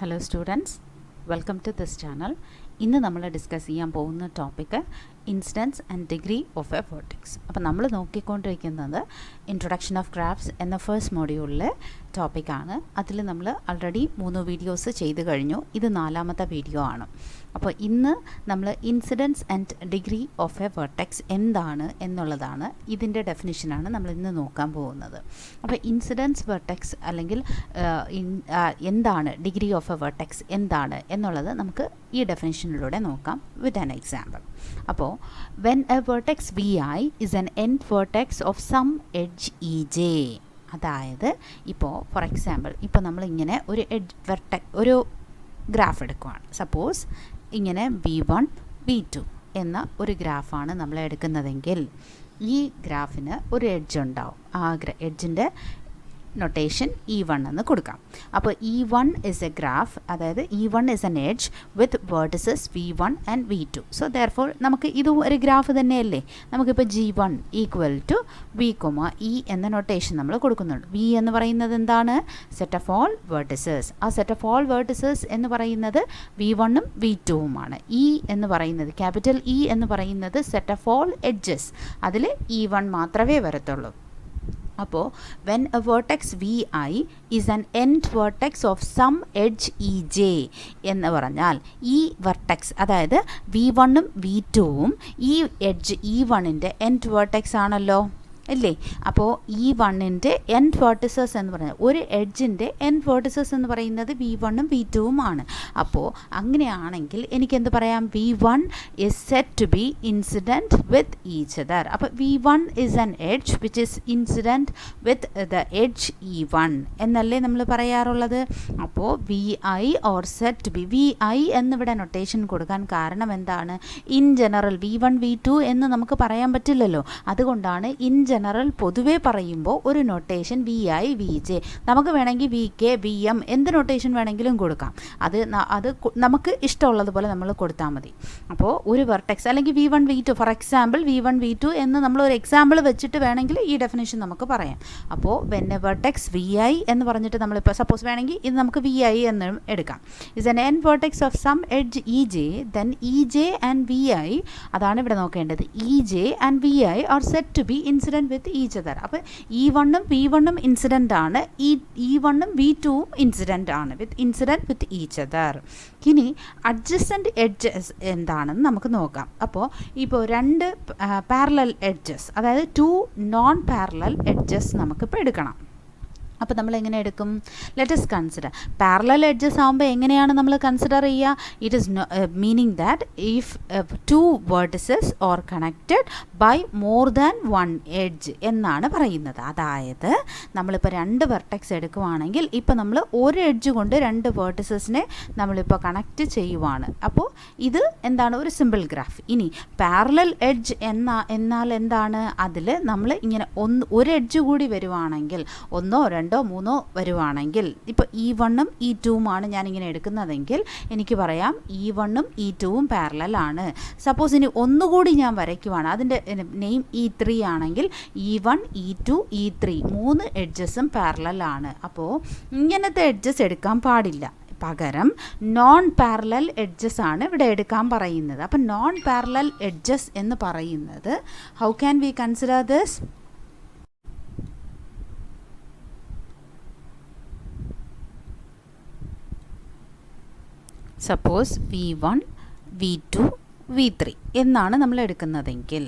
Hello students, welcome to this channel. ഇന്ന് നമ്മൾ discuss ചെയ്യാൻ പോകുന്ന topic incidents and degree of a vertex. അപ്പോൾ നമ്മൾ നോക്കിക്കൊണ്ടിരിക്കുന്നത് ഇൻട്രൊഡക്ഷൻ ഓഫ് ഗ്രാഫ്സ് എന്ന ഫസ്റ്റ് മോഡ്യൂളിലെ ടോപ്പിക്കാണ്. അതിൽ നമ്മൾ ആൾറെഡി 3 വീഡിയോസ് ചെയ്ത് കഴിഞ്ഞു. ഇത് 4ാമത്തെ വീഡിയോ ആണ്. അപ്പോൾ ഇന്ന് നമ്മൾ incidents and degree of a vertex എന്താണ് എന്നുള്ളതാണ്, ഇതിൻ്റെ ഡെഫിനിഷനാണ് നമ്മൾ ഇന്ന് നോക്കാൻ പോകുന്നത്. അപ്പോൾ ഇൻസിഡൻസ് വെർട്ടെക്സ് അല്ലെങ്കിൽ എന്താണ് ഡിഗ്രി ഓഫ് എ വെർട്ടെക്സ് എന്താണ് എന്നുള്ളത് നമുക്ക് ഈ ഡെഫിനിഷനിലൂടെ നോക്കാം വിത്ത് ആൻ എക്സാമ്പിൾ. അപ്പോൾ when a vertex V I is an end vertex of some edge E J, അതായത് ഇപ്പോൾ ഫോർ എക്സാമ്പിൾ ഇപ്പോൾ നമ്മളിങ്ങനെ ഒരു ഗ്രാഫ് എടുക്കുകയാണ്. സപ്പോസ് ഇങ്ങനെ V1 V2 എന്ന ഒരു ഗ്രാഫാണ് നമ്മൾ എടുക്കുന്നതെങ്കിൽ ഈ ഗ്രാഫിന് ഒരു എഡ്ജ് ഉണ്ടാവും. ആ എഡ്ജിൻ്റെ നൊട്ടേഷൻ E1 എന്ന് കൊടുക്കാം. അപ്പോൾ E1 ഇസ് എ ഗ്രാഫ്, അതായത് E1 is an edge with vertices V1 and V2. So therefore നമുക്ക് ഇത് ഒരു ഗ്രാഫ് തന്നെയല്ലേ. നമുക്കിപ്പോൾ G1 equal to V, E എന്ന നൊട്ടേഷൻ നമ്മൾ കൊടുക്കുന്നുണ്ട്. V എന്ന് പറയുന്നത് എന്താണ്? Set of all vertices. ആ സെറ്റ് ഓഫ് ഓൾ വേർട്ടിസസ് എന്ന് പറയുന്നത് V1ഉം V2ഉമാണ്. E എന്ന് പറയുന്നത്, ക്യാപിറ്റൽ E എന്ന് പറയുന്നത് സെറ്റ് ഓഫ് ഓൾ എഡ്ജസ്. അതിൽ E1 മാത്രമേ വരത്തുള്ളൂ. അപ്പോൾ when a vertex V I is an end vertex of some edge E J എന്ന് പറഞ്ഞാൽ ഈ വെർട്ടെക്സ്, അതായത് V1ഉം V2ഉം ഈ എഡ്ജ് E1ൻ്റെ എൻഡ് വെർട്ടെക്സ് ആണല്ലോ അല്ലേ. അപ്പോൾ E1ൻ്റെ എൻഡ് വെർട്ടിസസ് എന്ന് പറയുന്നത്, ഒരു എഡ്ജിൻ്റെ എൻഡ് വെർട്ടിസസ് എന്ന് പറയുന്നത് V1ഉം V2ഉം ആണ്. അപ്പോൾ അങ്ങനെയാണെങ്കിൽ എനിക്കെന്ത് പറയാം? V1 is set to be incident with each other. അപ്പോൾ V1 is an edge which is incident with the edge E1 എന്നല്ലേ നമ്മൾ പറയാറുള്ളത്. അപ്പോൾ VI or set to be, VI എന്നിവിടെ നൊട്ടേഷൻ കൊടുക്കാൻ കാരണം എന്താണ്? ഇൻ ജനറൽ V1 V2 എന്ന് നമുക്ക് പറയാൻ പറ്റില്ലല്ലോ. അതുകൊണ്ടാണ് ഇൻ ജനറൽ പൊതുവേ പറയുമ്പോൾ ഒരു നൊട്ടേഷൻ VI VJ, നമുക്ക് വേണമെങ്കിൽ VK VM എന്ത് നൊട്ടേഷൻ വേണമെങ്കിലും കൊടുക്കാം. അത് നമുക്ക് ഇഷ്ടമുള്ളതുപോലെ നമ്മൾ കൊടുത്താൽ മതി. അപ്പോൾ ഒരു വെർട്ടെക്സ് അല്ലെങ്കിൽ V1 V2, for example V1 V2 എന്ന് നമ്മൾ ഒരു എക്സാമ്പിൾ വെച്ചിട്ട് വേണമെങ്കിൽ ഈ ഡെഫിനേഷൻ നമുക്ക് പറയാം. അപ്പോൾ വെൻ എ വെർട്ടെക്സ് VI എന്ന് പറഞ്ഞിട്ട് നമ്മളിപ്പോൾ സപ്പോസ് വേണമെങ്കിൽ ഇത് നമുക്ക് VI എന്ന് എടുക്കാം. Is an end vertex of some edge EJ, then EJ and VI, അതാണ് ഇവിടെ നോക്കേണ്ടത്. EJ and VI are set to be incident with each other. അപ്പോൾ E1ഉം V1ഉം ഇൻസിഡൻ്റ് ആണ്, E1ഉം V2ഉം ഇൻസിഡൻ്റ് ആണ്, വിത്ത് ഈച്ച് അതർ. ഇനി അഡ്ജസൻറ്റ് എഡ്ജസ് എന്താണെന്ന് നമുക്ക് നോക്കാം. അപ്പോൾ ഇപ്പോൾ 2 പാരലൽ എഡ്ജസ്, അതായത് 2 നോൺ പാരലൽ എഡ്ജസ് നമുക്കിപ്പോൾ എടുക്കണം. അപ്പോൾ നമ്മൾ എങ്ങനെ എടുക്കും? Let us consider parallel edges ആകുമ്പോൾ എങ്ങനെയാണ് നമ്മൾ കൺസിഡർ ചെയ്യുക? It is meaning that if 2 vertices or connected by more than 1 edge എന്നാണ് പറയുന്നത്. അതായത് നമ്മളിപ്പോൾ 2 വെർട്ടെക്സ് എടുക്കുവാണെങ്കിൽ ഇപ്പോൾ നമ്മൾ ഒരു എഡ്ജ് കൊണ്ട് 2 വേർട്ടിസസിനെ നമ്മളിപ്പോൾ കണക്റ്റ് ചെയ്യുവാണ്. അപ്പോൾ ഇത് എന്താണ്? ഒരു സിമ്പിൾ ഗ്രാഫ്. ഇനി പാരലൽ എഡ്ജ് എന്നാൽ എന്താണ്? അതിൽ നമ്മൾ ഇങ്ങനെ ഒരു എഡ്ജ് കൂടി വരുവാണെങ്കിൽ, 1 2 3 വരുവാണെങ്കിൽ, ഇപ്പോൾ E1ഉം E2ഉമാണ് ഞാനിങ്ങനെ എടുക്കുന്നതെങ്കിൽ എനിക്ക് പറയാം E1ഉം E2ഉം പാരലൽ ആണ്. സപ്പോസ് ഇനി ഒന്നുകൂടി ഞാൻ വരയ്ക്കുവാണ്, അതിൻ്റെ നെയിം E3 ആണെങ്കിൽ E1 E2 E3 3 എഡ്ജസും പാരലൽ ആണ്. അപ്പോൾ ഇങ്ങനത്തെ എഡ്ജസ് എടുക്കാൻ പാടില്ല. പകരം നോൺ പാരലൽ എഡ്ജസ് ആണ് ഇവിടെ എടുക്കാൻ പറയുന്നത്. അപ്പം നോൺ പാരലൽ എഡ്ജസ് എന്ന് പറയുന്നത്, how can we consider this? Suppose V1 V2 V3 എന്നാണ് നമ്മൾ എടുക്കുന്നതെങ്കിൽ,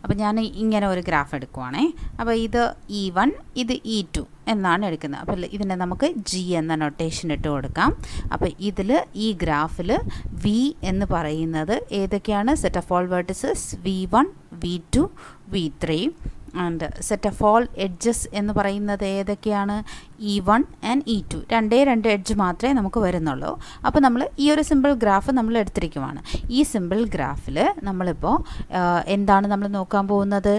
അപ്പോൾ ഞാൻ ഇങ്ങനെ ഒരു ഗ്രാഫ് എടുക്കുവാണേ. അപ്പോൾ ഇത് E1 ഇത് E2 എന്നാണ് എടുക്കുന്നത്. അപ്പോൾ ഇതിനെ നമുക്ക് G എന്ന നൊട്ടേഷൻ ഇട്ട് കൊടുക്കാം. അപ്പോൾ ഇതിൽ ഈ ഗ്രാഫിൽ V എന്ന് പറയുന്നത് ഏതൊക്കെയാണ്? Set of all vertices V1 V2 V3 and set of all edges എന്ന് പറയുന്നത് ഏതൊക്കെയാണ്? E1 and E2. 2 എഡ്ജ് മാത്രമേ നമുക്ക് വരുന്നുള്ളൂ. അപ്പോൾ നമ്മൾ ഈ ഒരു സിമ്പിൾ ഗ്രാഫ് നമ്മൾ എടുത്തിരിക്കുവാണ്. ഈ സിമ്പിൾ ഗ്രാഫിൽ നമ്മളിപ്പോൾ എന്താണ് നമ്മൾ നോക്കാൻ പോകുന്നത്?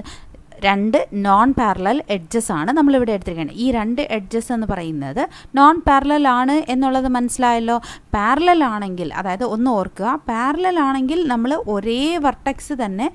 2 നോൺ പാരലൽ എഡ്ജസ് ആണ് നമ്മളിവിടെ എടുത്തിരിക്കുന്നത്. ഈ 2 എഡ്ജസ് എന്ന് പറയുന്നത് നോൺ പാരലൽ ആണ് എന്നുള്ളത് മനസ്സിലായല്ലോ. പാരലൽ ആണെങ്കിൽ, അതായത് ഒന്ന് ഓർക്കുക, പാരലൽ ആണെങ്കിൽ നമ്മൾ ഒരേ വെർട്ടെക്സ് തന്നെ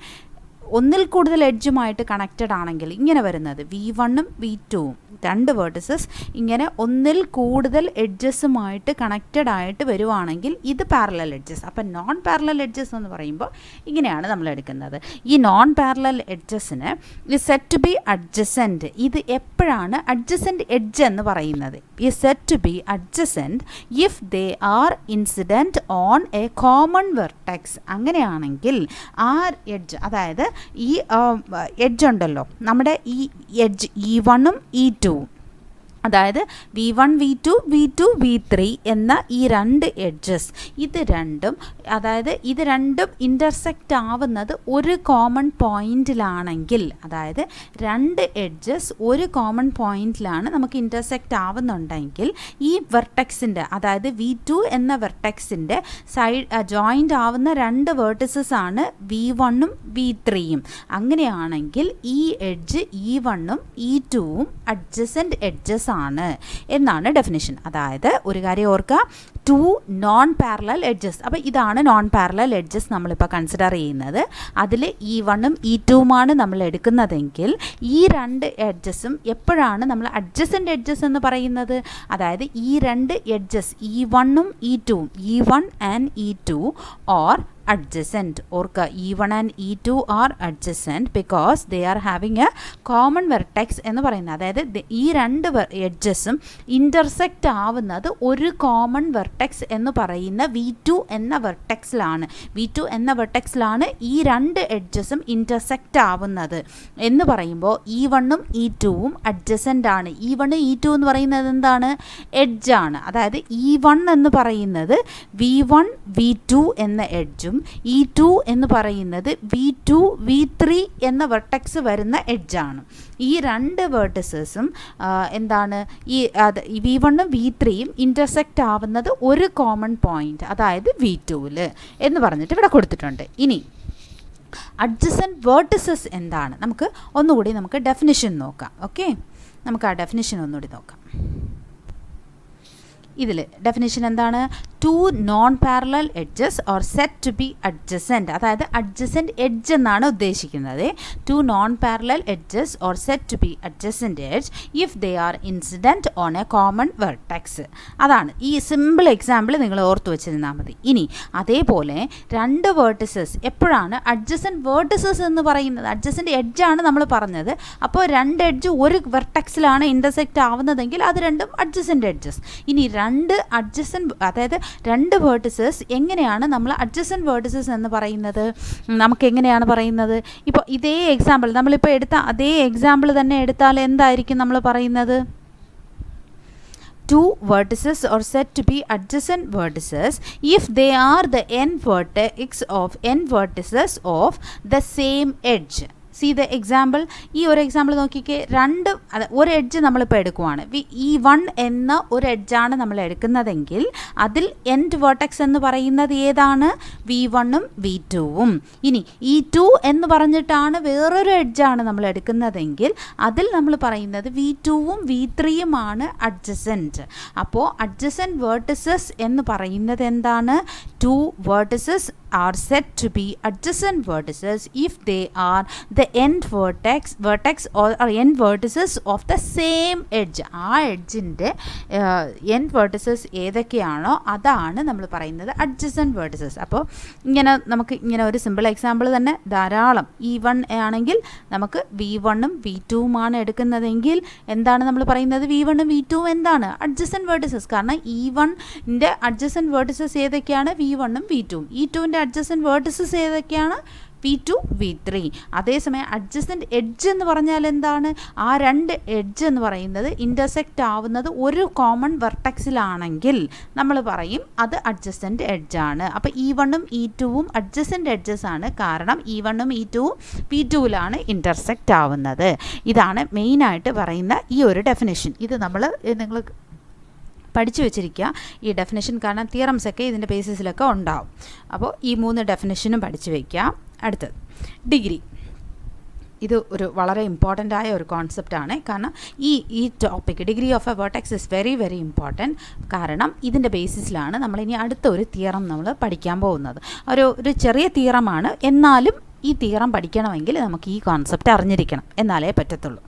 ഒന്നിൽ കൂടുതൽ എഡ്ജുമായിട്ട് കണക്റ്റഡ് ആണെങ്കിൽ ഇങ്ങനെ വരുന്നത് V1ഉം V2ഉം രണ്ട് വേർട്ടിസസ് ഇങ്ങനെ ഒന്നിൽ കൂടുതൽ എഡ്ജസുമായിട്ട് കണക്റ്റഡ് ആയിട്ട് വരുവാണെങ്കിൽ ഇത് പാരലൽ എഡ്ജസ്. അപ്പം നോൺ പാരലൽ എഡ്ജസ് എന്ന് പറയുമ്പോൾ ഇങ്ങനെയാണ് നമ്മൾ എടുക്കുന്നത്. ഈ നോൺ പാരലൽ എഡ്ജസിന് is set to be adjacent. ഇത് എപ്പോഴാണ് അഡ്ജസൻറ്റ് എഡ്ജ് എന്ന് പറയുന്നത്? Is set to be adjacent if they are incident on a common vertex. അങ്ങനെയാണെങ്കിൽ ആ എഡ്ജ്, അതായത് ഈ എഡ്ജ് ഉണ്ടല്ലോ, നമ്മുടെ ഈ എഡ്ജ് E1ഉം E2, അതായത് V1 V2 V2 V3 എന്ന ഈ രണ്ട് എഡ്ജസ്, ഇത് രണ്ടും ഇൻ്റർസെക്റ്റ് ആവുന്നത് ഒരു കോമൺ പോയിന്റിലാണെങ്കിൽ, അതായത് രണ്ട് എഡ്ജസ് ഒരു കോമൺ പോയിന്റിലാണ് നമുക്ക് ഇൻ്റർസെക്റ്റ് ആവുന്നുണ്ടെങ്കിൽ ഈ വെർട്ടെക്സിൻ്റെ, അതായത് V2 എന്ന വെർട്ടെക്സിൻ്റെ ജോയിൻ്റ് ആവുന്ന രണ്ട് വേർട്ടിസസ് ആണ് V1ഉം V3യും. അങ്ങനെയാണെങ്കിൽ ഈ എഡ്ജ് E1ഉം E2ഉം അഡ്ജസൻറ്റ് എഡ്ജസ് ആണ് എന്നാണ് ഡെഫിനിഷൻ. അതായത് ഒരു കാര്യം ഓർക്കുക, ടു നോൺ പാരലൽ എഡ്ജസ്. അപ്പോൾ ഇതാണ് നോൺ പാരലൽ എഡ്ജസ് നമ്മളിപ്പോൾ കൺസിഡർ ചെയ്യുന്നത്. അതിൽ E1ഉം E2ഉമാണ് നമ്മൾ എടുക്കുന്നതെങ്കിൽ ഈ രണ്ട് എഡ്ജസും എപ്പോഴാണ് നമ്മൾ അഡ്ജസൻറ്റ് എഡ്ജസ് എന്ന് പറയുന്നത്? അതായത് ഈ രണ്ട് എഡ്ജസ് E1ഉം E2ഉം, E1 and E2 are adjacent. ഓർക്കുക, E1 and E2 are adjacent because they are having a common vertex എന്ന് പറയുന്നത്. അതായത് ഈ രണ്ട് എഡ്ജസും ഇൻ്റർസെക്റ്റ് ആവുന്നത് ഒരു കോമൺ വെർട്ടെക്സ് എന്ന് പറയുന്ന V2 എന്ന വെർട്ടെക്സിലാണ്. V2 എന്ന വെർട്ടെക്സിലാണ് ഈ രണ്ട് എഡ്ജസും ഇൻ്റർസെക്റ്റ് ആവുന്നത് എന്ന് പറയുമ്പോൾ E1ഉം E2ഉം അഡ്ജസൻ്റ് ആണ്. E1 E2 എന്ന് പറയുന്നത് എന്താണ്? എഡ്ജാണ്. അതായത് E1 എന്ന് പറയുന്നത് V1 V2 എന്ന എഡ്ജും E2 എന്ന് പറയുന്നത് V2 V3 എന്ന വെർട്ടെക്സ് വരുന്ന എഡ്ജാണ്. ഈ രണ്ട് വേർട്ടിസസും എന്താണ്, ഈ V1ഉം V3യും ഇൻ്റർസെക്റ്റ് ആവുന്നത് ഒരു കോമൺ പോയിന്റ്, അതായത് V2ൽ എന്ന് പറഞ്ഞിട്ട് ഇവിടെ കൊടുത്തിട്ടുണ്ട്. ഇനി അഡ്ജസൻറ്റ് വേർട്ടിസസ് എന്താണ്? ഒന്നുകൂടി നമുക്ക് ഡെഫിനിഷൻ നോക്കാം. ഓക്കെ, നമുക്ക് ആ ഡെഫിനിഷൻ ഒന്നുകൂടി നോക്കാം. ഇതിൽ ഡെഫിനിഷൻ എന്താണ്? Two non parallel edges or set to be adjacent. അതായത് അഡ്ജസൻറ്റ് എഡ്ജ് എന്നാണ് ഉദ്ദേശിക്കുന്നത്. Two non parallel edges or set to be adjacent edge if they are incident on a common vertex. അതാണ് ഈ simple example നിങ്ങൾ ഓർത്തു വെച്ചിരുന്നാൽ മതി. ഇനി അതേപോലെ രണ്ട് വേർട്ടിസസ് എപ്പോഴാണ് അഡ്ജസൻറ്റ് വേർട്ടിസസ് എന്ന് പറയുന്നത്? അഡ്ജസൻറ്റ് എഡ്ജാണ് നമ്മൾ പറഞ്ഞത്. അപ്പോൾ രണ്ട് എഡ്ജ് ഒരു വെർട്ടെക്സിലാണ് ഇൻ്റർസെക്റ്റ് ആവുന്നതെങ്കിൽ അത് രണ്ടും അഡ്ജസൻറ്റ് എഡ്ജസ്. ഇനി രണ്ട് അഡ്ജസൻറ്റ്, അതായത് രണ്ട് വേർട്ടിസസ് എങ്ങനെയാണ് നമ്മൾ അഡ്ജസൻറ്റ് വേർട്ടിസസ് എന്ന് പറയുന്നത്? നമുക്ക് എങ്ങനെയാണ് പറയുന്നത്? ഇപ്പോൾ ഇതേ എക്സാമ്പിൾ നമ്മളിപ്പോൾ എടുത്ത അതേ എക്സാമ്പിൾ തന്നെ എടുത്താൽ എന്തായിരിക്കും നമ്മൾ പറയുന്നത്? Two vertices are said to be adjacent vertices if they are the end vertices of the same edge. See the example. ഈ ഒരു എക്സാമ്പിൾ നോക്കിക്കേ. ഒരു എഡ്ജ് നമ്മളിപ്പോൾ എടുക്കുവാണ്. E1 എന്ന ഒരു എഡ്ജാണ് നമ്മൾ എടുക്കുന്നതെങ്കിൽ അതിൽ എൻഡ് വെർട്ടെക്സ് എന്ന് പറയുന്നത് ഏതാണ്? V1ഉം V2ഉം. ഇനി E2 എന്ന് പറഞ്ഞിട്ടാണ് വേറൊരു എഡ്ജാണ് നമ്മൾ എടുക്കുന്നതെങ്കിൽ അതിൽ നമ്മൾ പറയുന്നത് V2ഉം V3യുമാണ് അഡ്ജസൻറ്റ്. അപ്പോൾ അഡ്ജസൻറ്റ് വേർട്ടിസസ് എന്ന് പറയുന്നത് എന്താണ്? Two vertices are said to be adjacent vertices if they are the end vertex or end vertices of the same edge. ആ എഡ്ജിൻ്റെ എൻഡ് വെർട്ടിസസ് ഏതൊക്കെയാണോ അതാണ് നമ്മൾ പറയുന്നത് adjacent vertices. അപ്പോൾ നമുക്ക് ഇങ്ങനെ ഒരു സിമ്പിൾ എക്സാമ്പിൾ തന്നെ ധാരാളം. E1 ആണെങ്കിൽ നമുക്ക് V1ഉം V2ഉമാണ് എടുക്കുന്നതെങ്കിൽ എന്താണ് നമ്മൾ പറയുന്നത്? V1ഉം V2ഉം എന്താണ്? adjacent vertices. കാരണം E1ൻ്റെ adjacent vertices ഏതൊക്കെയാണ്? V1ഉം V2ഉം. E2ൻ്റെ അഡ്ജസൻറ്റ് വേർട്ടിസസ് ഏതൊക്കെയാണ്? V2 V3. അതേസമയം അഡ്ജസൻറ്റ് എഡ്ജ് എന്ന് പറഞ്ഞാൽ എന്താണ്? ആ രണ്ട് എഡ്ജ് എന്ന് പറയുന്നത് ഇൻ്റർസെക്റ്റ് ആവുന്നത് ഒരു കോമൺ വെർട്ടെക്സിലാണെങ്കിൽ നമ്മൾ പറയും അത് അഡ്ജസൻറ്റ് എഡ്ജാണ്. അപ്പോൾ E1ഉം E2ഉം അഡ്ജസൻറ്റ് എഡ്ജസ് ആണ്. കാരണം E1ഉം E2ഉം V2ലാണ് ഇൻ്റർസെക്റ്റ് ആവുന്നത്. ഇതാണ് മെയിനായിട്ട് പറയുന്ന ഈ ഒരു ഡെഫിനിഷൻ. ഇത് നിങ്ങൾ പഠിച്ചു വെച്ചിരിക്കുക ഈ ഡെഫിനിഷൻ. കാരണം തിയറംസൊക്കെ ഇതിൻ്റെ ബേസിസിലൊക്കെ ഉണ്ടാവും. അപ്പോൾ ഈ 3 ഡെഫിനിഷനും പഠിച്ചു വയ്ക്കുക. അടുത്തത് ഡിഗ്രി. ഇത് ഒരു വളരെ ഇമ്പോർട്ടൻ്റ് ആയ ഒരു കോൺസെപ്റ്റാണ്. കാരണം ഈ topic degree of a vertex is very very important. കാരണം ഇതിൻ്റെ ബേസിസിലാണ് നമ്മളിനി അടുത്ത ഒരു തിയറം നമ്മൾ പഠിക്കാൻ പോകുന്നത്. ഒരു ചെറിയ തിയറമാണ്, എന്നാലും ഈ തിയറം പഠിക്കണമെങ്കിൽ നമുക്ക് ഈ കോൺസെപ്റ്റ് അറിഞ്ഞിരിക്കണം, എന്നാലേ പറ്റത്തുള്ളൂ.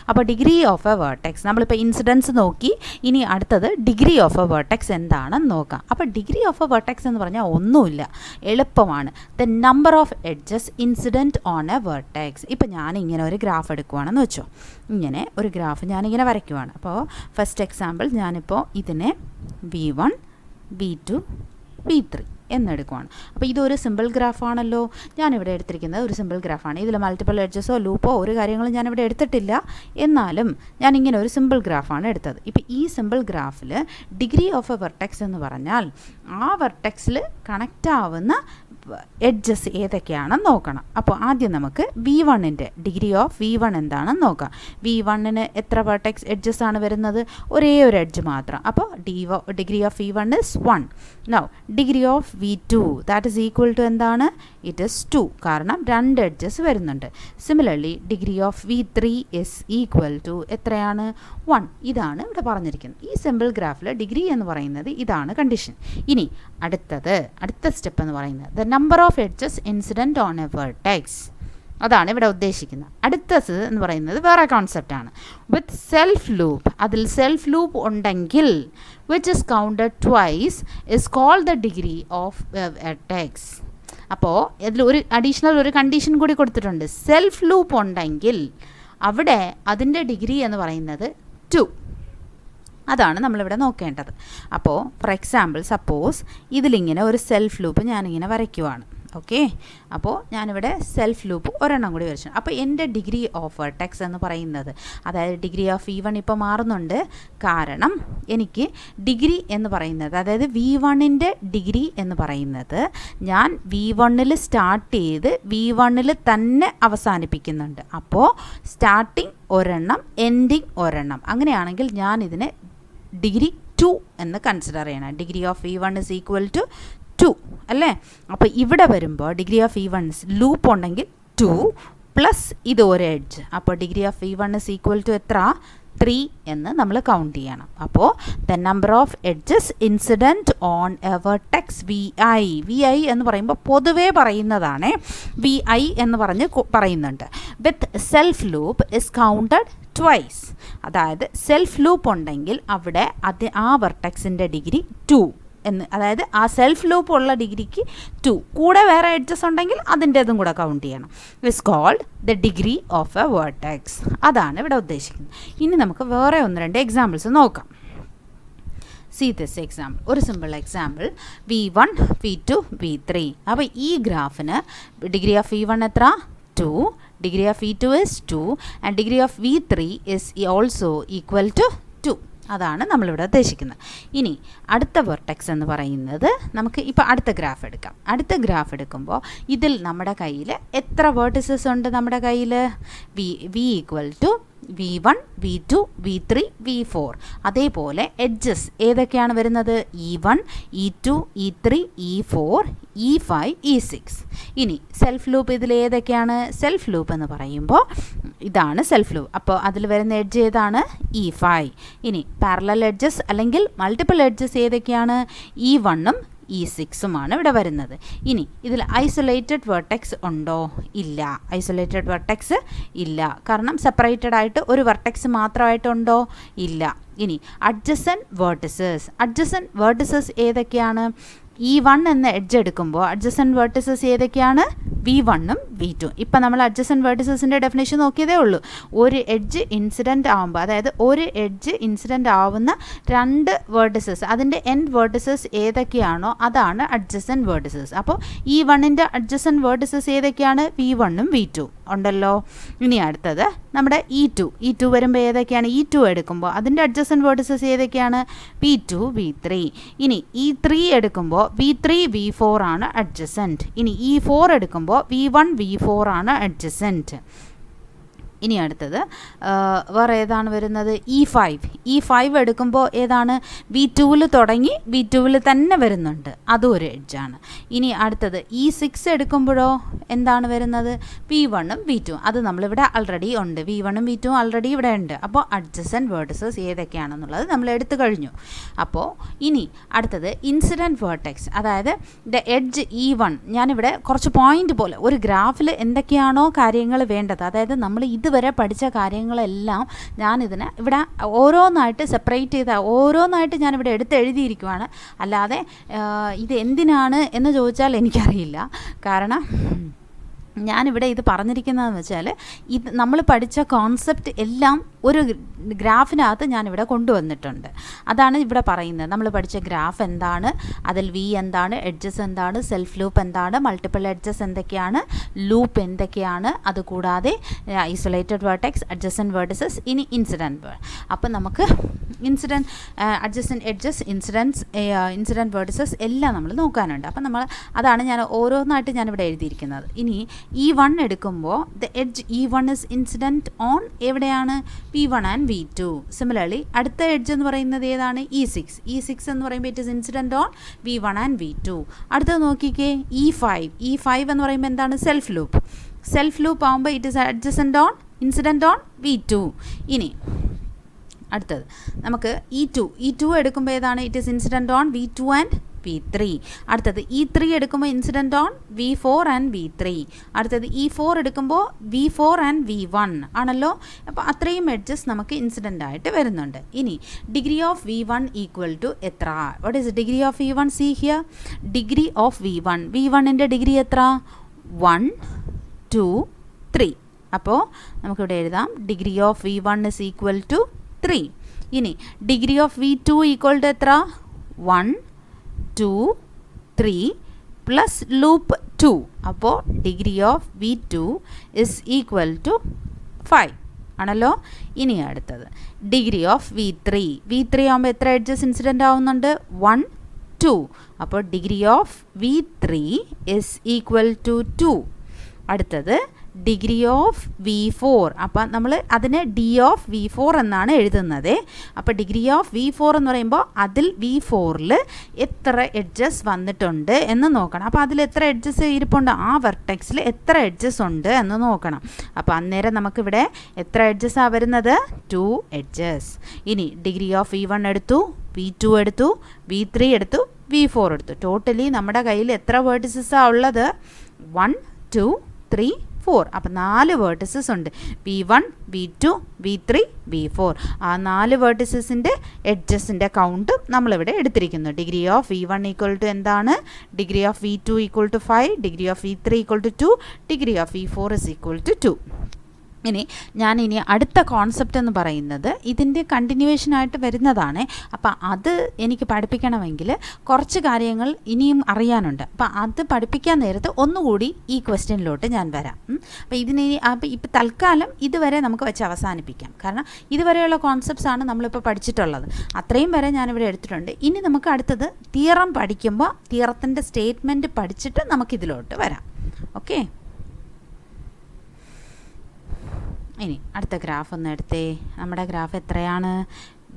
അപ്പോൾ ഡിഗ്രി ഓഫ് എ വേർട്ടെക്സ്, നമ്മളിപ്പോൾ ഇൻസിഡൻസ് നോക്കി, ഇനി അടുത്തത് ഡിഗ്രി ഓഫ് എ വേർട്ടെക്സ് എന്താണെന്ന് നോക്കാം. അപ്പോൾ ഡിഗ്രി ഓഫ് എ വേർട്ടെക്സ് എന്ന് പറഞ്ഞാൽ ഒന്നുമില്ല, എളുപ്പമാണ്. The number of edges incident on A vertex. ഇപ്പോൾ ഞാനിങ്ങനെ ഒരു ഗ്രാഫ് എടുക്കുവാണെന്ന് വെച്ചോ, ഇങ്ങനെ ഒരു ഗ്രാഫ് ഞാനിങ്ങനെ വരയ്ക്കുവാണ്. അപ്പോൾ ഫസ്റ്റ് എക്സാമ്പിൾ ഞാനിപ്പോൾ ഇതിനെ V1 V2 V3 എന്നെടുക്കുവാണ്. അപ്പോൾ ഇതൊരു സിമ്പിൾ ഗ്രാഫാണല്ലോ. ഞാനിവിടെ എടുത്തിരിക്കുന്നത് ഒരു സിമ്പിൾ ഗ്രാഫാണ്. ഇതിൽ മൾട്ടിപ്പിൾ എഡ്ജസോ ലൂപ്പോ ഒരു കാര്യങ്ങളും ഞാനിവിടെ എടുത്തിട്ടില്ല. എന്നാലും ഞാനിങ്ങനെ ഒരു സിമ്പിൾ ഗ്രാഫാണ് എടുത്തത്. ഇപ്പോൾ ഈ സിമ്പിൾ ഗ്രാഫിൽ ഡിഗ്രി ഓഫ് എ വെർട്ടെക്സ് എന്ന് പറഞ്ഞാൽ ആ വെർട്ടെക്സിൽ കണക്റ്റ് ആവുന്ന എഡ്ജസ് ഏതൊക്കെയാണെന്ന് നോക്കണം. അപ്പോൾ ആദ്യം നമുക്ക് V1ൻ്റെ ഡിഗ്രി ഓഫ് V1 എന്താണെന്ന് നോക്കാം. V1ന് എത്ര വെർട്ടെക്സ് എഡ്ജസ് ആണ് വരുന്നത്? ഒരേ ഒരു എഡ്ജ് മാത്രം. അപ്പോൾ degree of V1 is 1. Now degree of V2 that is equal to എന്താണ്? ഇറ്റ് ഈസ് 2, കാരണം 2 എഡ്ജസ് വരുന്നുണ്ട്. Similarly degree of V3 is equal to എത്രയാണ്? 1. ഇതാണ് ഇവിടെ പറഞ്ഞിരിക്കുന്നത്. ഈ സിമ്പിൾ ഗ്രാഫിൽ ഡിഗ്രി എന്ന് പറയുന്നത് ഇതാണ് കണ്ടീഷൻ. ഇനി അടുത്ത സ്റ്റെപ്പ് എന്ന് പറയുന്നത് the number of edges incident on a vertex. അതാണ് ഇവിടെ ഉദ്ദേശിക്കുന്നത്. അടുത്തത് എന്ന് പറയുന്നത് വേറെ കോൺസെപ്റ്റാണ്. വിത്ത് സെൽഫ് ലൂപ്പ്, അതിൽ സെൽഫ് ലൂപ്പ് ഉണ്ടെങ്കിൽ which is counted twice is called the degree of vertex. അപ്പോൾ ഇതിൽ ഒരു അഡീഷണൽ ഒരു കണ്ടീഷൻ കൂടി കൊടുത്തിട്ടുണ്ട്. സെൽഫ് ലൂപ്പ് ഉണ്ടെങ്കിൽ അവിടെ അതിൻ്റെ ഡിഗ്രി എന്ന് പറയുന്നത് 2. അതാണ് നമ്മളിവിടെ നോക്കേണ്ടത്. അപ്പോൾ ഫോർ എക്സാമ്പിൾ സപ്പോസ് ഇതിലിങ്ങനെ ഒരു സെൽഫ് ലൂപ്പ് ഞാനിങ്ങനെ വരയ്ക്കുവാണ്. ഓക്കെ, അപ്പോൾ ഞാനിവിടെ സെൽഫ് ലൂപ്പ് ഒരെണ്ണം കൂടി വരച്ചു. അപ്പോൾ എൻ്റെ ഡിഗ്രി ഓഫ് വെർട്ടെക്സ് എന്ന് പറയുന്നത്, അതായത് ഡിഗ്രി ഓഫ് V1 ഇപ്പോൾ മാറുന്നുണ്ട്, കാരണം എനിക്ക് ഡിഗ്രി എന്ന് പറയുന്നത്, അതായത് V1ൻ്റെ ഡിഗ്രി എന്ന് പറയുന്നത് ഞാൻ V1ൽ സ്റ്റാർട്ട് ചെയ്ത് V1ൽ തന്നെ അവസാനിപ്പിക്കുന്നുണ്ട്. അപ്പോൾ സ്റ്റാർട്ടിങ് ഒരെണ്ണം, എൻഡിങ് ഒരെണ്ണം. അങ്ങനെയാണെങ്കിൽ ഞാൻ ഇതിനെ ഡിഗ്രി 2 എന്ന് കൺസിഡർ ചെയ്യണം. Degree of V1 is equal to 2 അല്ലേ? അപ്പോൾ ഇവിടെ വരുമ്പോൾ ഡിഗ്രി ഓഫ് V1 ലൂപ്പ് ഉണ്ടെങ്കിൽ 2 പ്ലസ് ഇത് ഒരു എഡ്ജ്. അപ്പോൾ degree of V1 is equal to എത്ര? 3 എന്ന് നമ്മൾ കൗണ്ട് ചെയ്യണം. അപ്പോൾ the number of edges incident on a vertex VI എന്ന് പറയുമ്പോൾ പൊതുവേ പറയുന്നതാണ്, VI എന്ന് പറഞ്ഞ് പറയുന്നുണ്ട്. With self loop is counted twice. അതായത് സെൽഫ് ലൂപ്പ് ഉണ്ടെങ്കിൽ അവിടെ ആ വെർട്ടെക്സിൻ്റെ ഡിഗ്രി 2 എന്ന്, അതായത് ആ സെൽഫ് ലൂപ്പ് ഉള്ള ഡിഗ്രിക്ക് 2, കൂടെ വേറെ എഡ്ജസ് ഉണ്ടെങ്കിൽ അതിൻ്റെതും കൂടെ കൗണ്ട് ചെയ്യണം. It's called the degree of a vertex. അതാണ് ഇവിടെ ഉദ്ദേശിക്കുന്നത്. ഇനി നമുക്ക് വേറെ 1-2 എക്സാമ്പിൾസ് നോക്കാം. See this example. ഒരു simple example V1 V2 V3. അപ്പോൾ ഈ ഗ്രാഫിന് ഡിഗ്രി ഓഫ് V1 എത്ര? 2. Degree of V2 is 2 and degree of V3 is also equal to 2. അതാണ് നമ്മളിവിടെ ഉദ്ദേശിക്കുന്നത്. ഇനി അടുത്ത വെർട്ടെക്സ് എന്ന് പറയുന്നത്, നമുക്ക് ഇപ്പോൾ അടുത്ത ഗ്രാഫ് എടുക്കാം. അടുത്ത ഗ്രാഫ് എടുക്കുമ്പോൾ ഇതിൽ നമ്മുടെ കയ്യിൽ എത്ര വേർട്ടിസസ് ഉണ്ട്? നമ്മുടെ കയ്യിൽ V equal to V1 V2 V3 V4. അതേപോലെ എഡ്ജസ് ഏതൊക്കെയാണ് വരുന്നത്? E1 E2 E3 E4 E5 E6. ഇനി സെൽഫ് ലൂപ്പ് ഇതിൽ ഏതൊക്കെയാണ്? സെൽഫ് ലൂപ്പ് എന്ന് പറയുമ്പോൾ ഇതാണ് സെൽഫ് ലൂപ്പ്. അപ്പോൾ അതിൽ വരുന്ന എഡ്ജ് ഏതാണ്? E5. ഇനി പാരലൽ എഡ്ജസ് അല്ലെങ്കിൽ മൾട്ടിപ്പിൾ എഡ്ജസ് ഏതൊക്കെയാണ്? E1ഉം E6ഉമാണ് ഇവിടെ വരുന്നത്. ഇനി ഇതിൽ ഐസൊലേറ്റഡ് വെർട്ടെക്സ് ഉണ്ടോ? ഇല്ല, ഐസൊലേറ്റഡ് വെർട്ടെക്സ് ഇല്ല. കാരണം സെപ്പറേറ്റഡ് ആയിട്ട് ഒരു വെർട്ടെക്സ് മാത്രമായിട്ടുണ്ടോ? ഇല്ല. ഇനി അഡ്ജസൻറ്റ് വേർട്ടിസസ് ഏതൊക്കെയാണ്? E1 എന്ന എഡ്ജ് എടുക്കുമ്പോൾ അഡ്ജസൻറ്റ് വെർട്ടിസസ് ഏതൊക്കെയാണ്? V1ഉം V2. ഇപ്പം നമ്മൾ അഡ്ജസൻറ്റ് വെർട്ടിസസിൻ്റെ ഡെഫിനേഷൻ നോക്കിയതേ ഉള്ളൂ. ഒരു എഡ്ജ് ഇൻസിഡൻറ്റ് ആകുമ്പോൾ, അതായത് ഒരു എഡ്ജ് ഇൻസിഡൻറ്റ് ആവുന്ന 2 വേർട്ടിസസ്, അതിൻ്റെ എൻഡ് വേർട്ടിസസ് ഏതൊക്കെയാണോ അതാണ് അഡ്ജസൻറ്റ് വേർട്ടിസസ്. അപ്പോൾ E1ൻ്റെ അഡ്ജസൻറ്റ് വേർട്ടിസസ് ഏതൊക്കെയാണ്? V1ഉം V2 ഉണ്ടല്ലോ. ഇനി അടുത്തത് നമ്മുടെ E2 വരുമ്പോൾ ഏതൊക്കെയാണ്? E2 എടുക്കുമ്പോൾ അതിൻ്റെ അഡ്ജസൻറ്റ് വേർട്ടിസസ് ഏതൊക്കെയാണ്? V2 V3. ഇനി E3 എടുക്കുമ്പോൾ V3 V4 ആണ് അഡ്ജസൻറ്റ്. ഇനി E4 എടുക്കുമ്പോൾ V1 V4 ആണ് അഡ്ജസൻറ്റ്. ഇനി അടുത്തത് വേറെ ഏതാണ് വരുന്നത്? E5 എടുക്കുമ്പോൾ ഏതാണ്? V2-ൽ തുടങ്ങി V2-ൽ തന്നെ വരുന്നുണ്ട്, അതും ഒരു എഡ്ജാണ്. ഇനി അടുത്തത് E6 എടുക്കുമ്പോഴോ എന്താണ് വരുന്നത്? V1ഉം V2ഉം. അത് നമ്മളിവിടെ ആൾറെഡി ഉണ്ട്, V1ഉം V2ഉം ആൾറെഡി ഇവിടെ ഉണ്ട്. അപ്പോൾ അഡ്ജസൻറ്റ് വേർട്ടിസസ് ഏതൊക്കെയാണെന്നുള്ളത് നമ്മൾ എടുത്തു കഴിഞ്ഞു. അപ്പോൾ ഇനി അടുത്തത് ഇൻസിഡൻറ്റ് വേർട്ടെക്സ്, അതായത് ദ എഡ്ജ് E1. ഞാനിവിടെ കുറച്ച് പോയിൻ്റ് പോലെ ഒരു ഗ്രാഫിൽ എന്തൊക്കെയാണോ കാര്യങ്ങൾ വേണ്ടത്, അതായത് നമ്മൾ ഇതുവരെ പഠിച്ച കാര്യങ്ങളെല്ലാം ഞാനിതിനെ ഇവിടെ ഓരോന്നായിട്ട് സെപ്പറേറ്റ് ചെയ്ത് ഓരോന്നായിട്ട് ഞാനിവിടെ എഴുതിയിരിക്കുവാണ്. അല്ലാതെ ഇത് എന്തിനാണ് എന്ന് ചോദിച്ചാൽ എനിക്കറിയില്ല. കാരണം ഞാനിവിടെ ഇത് പറഞ്ഞിരിക്കുന്നതെന്ന് വെച്ചാൽ ഇത് നമ്മൾ പഠിച്ച കോൺസെപ്റ്റ് എല്ലാം ഒരു ഗ്രാഫിനകത്ത് ഞാനിവിടെ കൊണ്ടുവന്നിട്ടുണ്ട്. അതാണ് ഇവിടെ പറയുന്നത്. നമ്മൾ പഠിച്ച ഗ്രാഫ് എന്താണ്, അതിൽ V എന്താണ്, എഡ്ജസ് എന്താണ്, സെൽഫ് ലൂപ്പ് എന്താണ്, മൾട്ടിപ്പിൾ എഡ്ജസ് എന്തൊക്കെയാണ്, ലൂപ്പ് എന്തൊക്കെയാണ്, അതുകൂടാതെ ഐസൊലേറ്റഡ് വേർട്ടെക്സ്, അഡ്ജസൻറ്റ് വേർട്ടിസസ്, ഇനി ഇൻസിഡൻറ്റ്. അപ്പം നമുക്ക് incident, adjacent edges, incident vertices എല്ലാം നമ്മൾ നോക്കാനുണ്ട്. അപ്പം അതാണ് ഞാൻ ഓരോന്നായിട്ട് ഞാനിവിടെ എഴുതിയിരിക്കുന്നത്. ഇനി E1 എടുക്കുമ്പോൾ the edge E1 is incident on എവിടെയാണ്? V1 and V2. സിമിലർലി അടുത്ത എഡ്ജ് എന്ന് പറയുന്നത് ഏതാണ്? E6 എന്ന് പറയുമ്പോൾ it is incident on V1 and V2. അടുത്തത് നോക്കിക്കേ, E5 എന്ന് പറയുമ്പോൾ എന്താണ്? സെൽഫ് ലൂപ്പ് ആകുമ്പോൾ it is incident on V2. ഇനി അടുത്തത് നമുക്ക് E2 എടുക്കുമ്പോൾ ഏതാണ്? It is incident on V2 and V3. അടുത്തത് E3 എടുക്കുമ്പോൾ incident on V4 and V3. അടുത്തത് E4 എടുക്കുമ്പോൾ V4 ആൻഡ് V1 ആണല്ലോ. അപ്പോൾ അത്രയും എഡ്ജസ് നമുക്ക് ഇൻസിഡൻ്റ് ആയിട്ട് വരുന്നുണ്ട്. ഇനി degree of V1 equal to എത്ര? What is degree of V1? See here, degree of V1ൻ്റെ ഡിഗ്രി എത്ര? 1, 2, 3. അപ്പോൾ നമുക്കിവിടെ എഴുതാം degree of V1 is equal to 3. ഇനി degree of V2 equal to എത്ര? 1, 2, 3 പ്ലസ് ലൂപ്പ് 2. അപ്പോൾ degree of V2 is equal to 5 ആണല്ലോ. ഇനി അടുത്തത് ഡിഗ്രി ഓഫ് V3 ആകുമ്പോൾ എത്ര എഡ്ജസ് ഇൻസിഡൻ്റ് ആവുന്നുണ്ട്? 1, 2. അപ്പോൾ degree of V3 is equal to 2. അടുത്തത് ഡിഗ്രി ഓഫ് V4. അപ്പം നമ്മൾ അതിനെ ഡി ഓഫ് V4 എന്നാണ് എഴുതുന്നത്. അപ്പോൾ ഡിഗ്രി ഓഫ് V4 എന്ന് പറയുമ്പോൾ അതിൽ V4-ൽ എത്ര എഡ്ജസ് വന്നിട്ടുണ്ട് എന്ന് നോക്കണം. അപ്പോൾ അതിൽ എത്ര എഡ്ജസ് ഇരിപ്പുണ്ട്, ആ വെർട്ടെക്സിൽ എത്ര എഡ്ജസ് ഉണ്ട് എന്ന് നോക്കണം. അപ്പോൾ അന്നേരം നമുക്കിവിടെ എത്ര എഡ്ജസാണ് വരുന്നത്? 2 എഡ്ജസ്. ഇനി ഡിഗ്രി ഓഫ് V1 എടുത്തു, V2 എടുത്തു, V3 എടുത്തു, V4 എടുത്തു. ടോട്ടലി നമ്മുടെ കയ്യിൽ എത്ര വേർട്ടിസസാണ് ഉള്ളത്? 1, 2, 3, 4. അപ്പം 4 വേർട്ടിസസ് ഉണ്ട്. V1, V2, V3, V4. ആ 4 വേർട്ടിസസിൻ്റെ എഡ്ജസിൻ്റെ കൗണ്ടും നമ്മളിവിടെ എടുത്തിരിക്കുന്നു. Degree of V1 equal to എന്താണ്? Degree of V2 equal to 5, degree of V3 equal to 2, degree of V4 is equal to 2. ഇനി അടുത്ത കോൺസെപ്റ്റ് എന്ന് പറയുന്നത് ഇതിൻ്റെ കണ്ടിന്യൂവേഷനായിട്ട് വരുന്നതാണ്. അപ്പം അത് എനിക്ക് പഠിപ്പിക്കണമെങ്കിൽ കുറച്ച് കാര്യങ്ങൾ ഇനിയും അറിയാനുണ്ട്. അപ്പം അത് പഠിപ്പിക്കാൻ നേരത്ത് ഒന്നുകൂടി ഈ ക്വസ്റ്റ്യനിലോട്ട് ഞാൻ വരാം. അപ്പോൾ ഇപ്പം തൽക്കാലം ഇതുവരെ നമുക്ക് വെച്ച് അവസാനിപ്പിക്കാം. കാരണം ഇതുവരെയുള്ള കോൺസെപ്റ്റ്സ് ആണ് നമ്മളിപ്പോൾ പഠിച്ചിട്ടുള്ളത്. അത്രയും വരെ ഞാനിവിടെ എടുത്തിട്ടുണ്ട്. ഇനി നമുക്ക് അടുത്തത് തിയറം പഠിക്കുമ്പോൾ തിയറത്തിൻ്റെ സ്റ്റേറ്റ്മെൻറ്റ് പഠിച്ചിട്ട് നമുക്കിതിലോട്ട് വരാം. ഓക്കെ, ഇനി അടുത്ത ഗ്രാഫ് ഒന്ന് എടുത്തേ. നമ്മുടെ ഗ്രാഫ് എത്രയാണ്?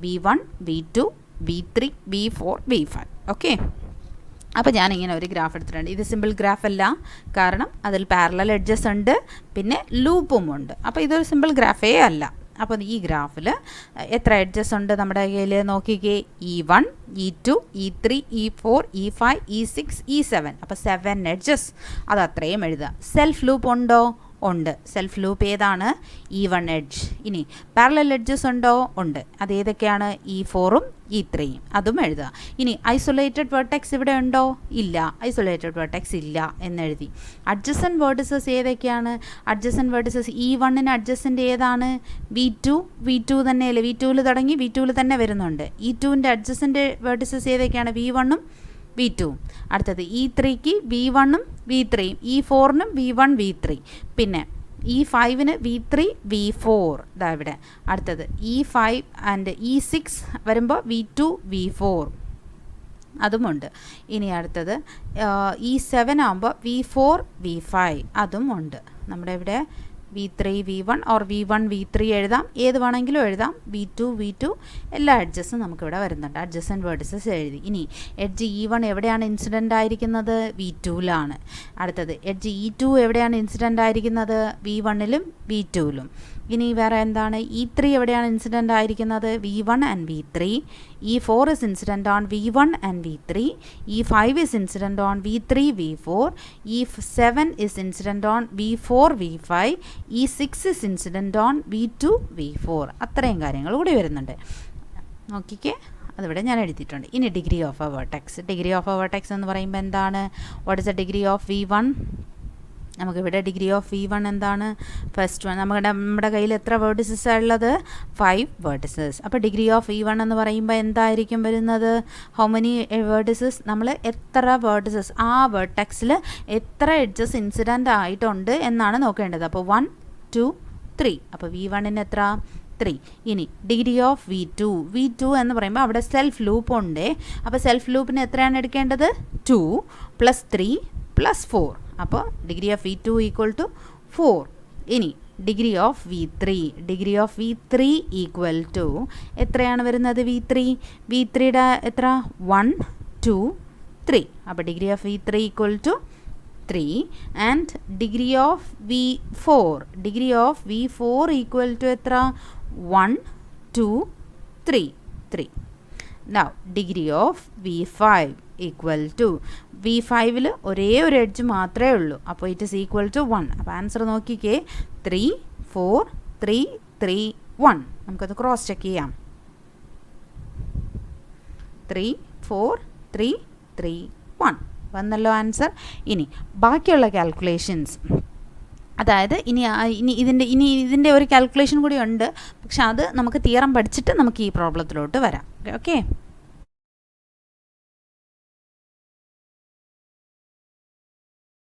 V1, V2, V3, V4, V5. Okay, അപ്പോൾ ഞാനിങ്ങനെ ഒരു ഗ്രാഫ് എടുത്തിട്ടുണ്ട്. ഇത് സിമ്പിൾ ഗ്രാഫ് അല്ല, കാരണം അതിൽ പാരലൽ എഡ്ജസ് ഉണ്ട്, പിന്നെ ലൂപ്പും ഉണ്ട്. അപ്പോൾ ഇതൊരു സിമ്പിൾ ഗ്രാഫേ അല്ല. അപ്പോൾ ഈ ഗ്രാഫിൽ എത്ര എഡ്ജസ് ഉണ്ട് നമ്മുടെ കയ്യിൽ നോക്കിക്കേ? E1, E2, E3, E4, E5, E6, E7. അപ്പോൾ 7 എഡ്ജസ്. അത് അത്രയും എഴുതുക. സെൽഫ് ലൂപ്പ് ഉണ്ടോ? ഉണ്ട്. സെൽഫ് ലൂപ്പ് ഏതാണ്? E1 edge. ഇനി പാരലൽ എഡ്ജസ് ഉണ്ടോ? ഉണ്ട്. അത് ഏതൊക്കെയാണ്? E4ഉം E3യും. അതും എഴുതുക. ഇനി ഐസൊലേറ്റഡ് വെർട്ടെക്സ് ഇവിടെ ഉണ്ടോ? ഇല്ല, ഐസൊലേറ്റഡ് വെർട്ടെക്സ് ഇല്ല എന്നെഴുതി. അഡ്ജസൻറ്റ് വേർട്ടിസസ് ഏതൊക്കെയാണ്? അഡ്ജസൻറ്റ് വേർട്ടിസസ് E1-ന് അഡ്ജസൻറ്റ് ഏതാണ്? V2 തന്നെയല്ലേ? V2-ൽ തുടങ്ങി V2-ൽ തന്നെ വരുന്നുണ്ട്. E2-ൻ്റെ അഡ്ജസൻറ്റ് വേർട്ടിസസ് ഏതൊക്കെയാണ്? V1ഉം V2. അടുത്തത് E3-ക്ക് V1ഉം V3യും, E4-നും V1, V3. പിന്നെ E5-ന് V3, V4. ഇതാ ഇവിടെ. അടുത്തത് E5 ആൻഡ് E6 വരുമ്പോൾ V2, V4 അതുമുണ്ട്. ഇനി അടുത്തത് E7 ആകുമ്പോൾ V4, V5 അതും ഉണ്ട്. നമ്മുടെ ഇവിടെ V3 V1 or V1 V3 എഴുതാം, ഏത് വേണമെങ്കിലും എഴുതാം. V2 എല്ലാ എഡ്ജസും നമുക്കിവിടെ വരുന്നുണ്ട്. അഡ്ജസൻറ്റ് വേർട്ടിസസ് എഴുതി. ഇനി എഡ്ജ് E1 എവിടെയാണ് ഇൻസിഡൻ്റ് ആയിരിക്കുന്നത്? V2ലാണ്. അടുത്തത് എഡ്ജ് E2 എവിടെയാണ് ഇൻസിഡൻ്റ് ആയിരിക്കുന്നത്? V1ലും V2ലും. ഇനി വേറെ എന്താണ്? E3 എവിടെയാണ് ഇൻസിഡൻ്റ് ആയിരിക്കുന്നത്? V1 and V3. E4 is incident on V1 and V3. E5 is incident on V3 V4. E7 is incident on V4 V5. E6 is incident on V2 V4. അത്രയും കാര്യങ്ങൾ കൂടി വരുന്നുണ്ട്. നോക്കിക്കേ, അതിവിടെ ഞാൻ എഴുതിയിട്ടുണ്ട്. ഇനി degree of a vertex. Degree of a vertex എന്ന് പറയുമ്പോൾ എന്താണ്? What is A degree of V1? നമുക്കിവിടെ ഡിഗ്രി ഓഫ് V1 എന്താണ്? ഫസ്റ്റ് വൺ നമ്മുടെ കയ്യിൽ എത്ര വേർട്ടിസസ് ഉള്ളത്? 5 വേർട്ടിസസ്. അപ്പോൾ ഡിഗ്രി ഓഫ് V1 എന്ന് പറയുമ്പോൾ എന്തായിരിക്കും വരുന്നത്? How many vertices? നമ്മൾ എത്ര വേർട്ടിസസ്, ആ വെർട്ടെക്സിൽ എത്ര എഡ്ജസ് ഇൻസിഡൻ്റ് ആയിട്ടുണ്ട് എന്നാണ് നോക്കേണ്ടത്. അപ്പോൾ 1 2 3. അപ്പോൾ V1ന് എത്ര? 3. ഇനി ഡിഗ്രി ഓഫ് V2 എന്ന് പറയുമ്പോൾ അവിടെ സെൽഫ് ലൂപ്പ് ഉണ്ട്. അപ്പോൾ സെൽഫ് ലൂപ്പിന് എത്രയാണ് എടുക്കേണ്ടത്? 2 + 3 + 4. അപ്പോൾ ഡിഗ്രി ഓഫ് V2 = 4. ഇനി ഡിഗ്രി ഓഫ് V3 = എത്രയാണ് വരുന്നത്? V3യുടെ എത്ര? 1 2 3. അപ്പോൾ degree of V3 = 3. And degree of V4 = എത്ര? 1 2 3 3. Now ഡിഗ്രി ഓഫ് V5 = V5ൽ ഒരേ ഒരു എഡ്ജ് മാത്രമേ ഉള്ളൂ. അപ്പോൾ ഇറ്റ് ഈസ് ഈക്വൽ ടു 1. അപ്പോൾ ആൻസർ നോക്കിക്കേ, 3 4 3 3 1. നമുക്കത് ക്രോസ് ചെക്ക് ചെയ്യാം. 3 4 3 3 1 വന്നല്ലോ ആൻസർ. ഇനി ബാക്കിയുള്ള കാൽക്കുലേഷൻസ്, അതായത് ഇതിൻ്റെ ഒരു കാൽക്കുലേഷൻ കൂടി ഉണ്ട്. പക്ഷെ അത് നമുക്ക് തിയറം പഠിച്ചിട്ട് നമുക്ക് ഈ പ്രോബ്ലത്തിലോട്ട് വരാം. ഓക്കെ.